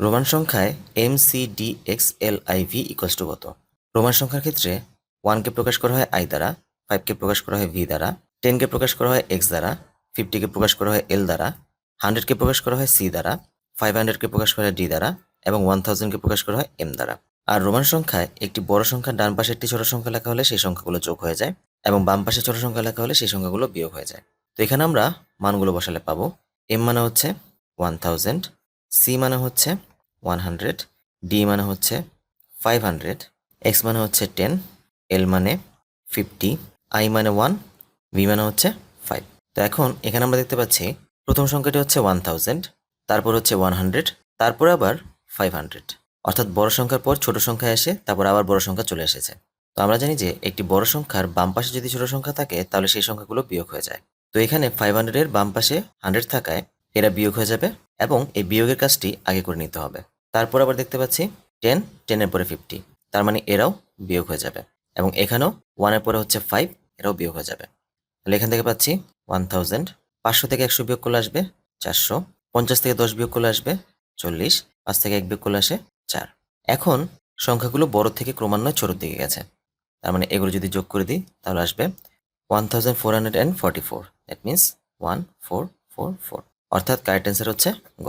Roman সংখ্যায় MCDXLIV equals to কত? Roman সংখ্যার ক্ষেত্রে 1কে প্রকাশ করা হয় I দ্বারা, 5কে প্রকাশ করা হয় V দ্বারা, 10কে প্রকাশ করা হয় X দ্বারা, 50কে প্রকাশ করা হয় L দ্বারা, 100কে প্রকাশ করা হয় C দ্বারা, 500কে প্রকাশ করা হয় D দ্বারা এবং 1000কে প্রকাশ করা হয় M দ্বারা। আর রোমান সংখ্যায় একটি বড় সংখ্যার ডান পাশে একটি ছোট সংখ্যা লেখা হলে সেই সংখ্যাগুলো যোগ হয়ে যায় এবং বাম পাশে ছোট সংখ্যা লেখা হলে সেই সংখ্যাগুলো বিয়োগ হয়ে যায়। তো এখানে আমরা মানগুলো বসালে পাবো M মানে হচ্ছে 1000, C মানে হচ্ছে 100, D মানে হচ্ছে 500, X মানে হচ্ছে 10, L মানে 50, I মানে 1, V মানে হচ্ছে 5। তো এখন এখানে আমরা দেখতে পাচ্ছি প্রথম সংখ্যাটি হচ্ছে 1000, তারপর হচ্ছে 100, তারপরে আবার 500, অর্থাৎ বড় সংখ্যার পর ছোট সংখ্যা এসে তারপর আবার বড় সংখ্যা চলে এসেছে। তো আমরা জানি যে একটি বড় সংখ্যার বাম পাশে যদি ছোট সংখ্যা থাকে তাহলে সেই সংখ্যাগুলো বিয়োগ হয়ে যায়। তো এখানে 500 এর বাম পাশে 100 থাকায় এরা বিয়োগ হয়ে যাবে এবং এই বিয়োগের কাজটি আগে করে নিতে হবে। তারপর আবার দেখতে পাচ্ছি 10, 10 এর পরে 50, তার মানে এরাও বিয়োগ হয়ে যাবে এবং এখানেও 1 এর পরে হচ্ছে 5, এরাও বিয়োগ হয়ে যাবে। তাহলে এখান থেকে পাচ্ছি 1000, 500 থেকে 100 বিয়োগ করলে আসবে 400, 50 থেকে 10 বিয়োগ করলে আসবে 40, 5 থেকে 1 বিয়োগ করলে আসে 4। এখন সংখ্যাগুলো বড় থেকে ক্রমান্বয়ে ছোটোর দিকে গেছে, তার মানে এগুলো যদি যোগ করে দিই তাহলে আসবে 1444, দ্যাট মিনস 1444, অর্থাৎ কারেক্ট অ্যান্সার হচ্ছে গ।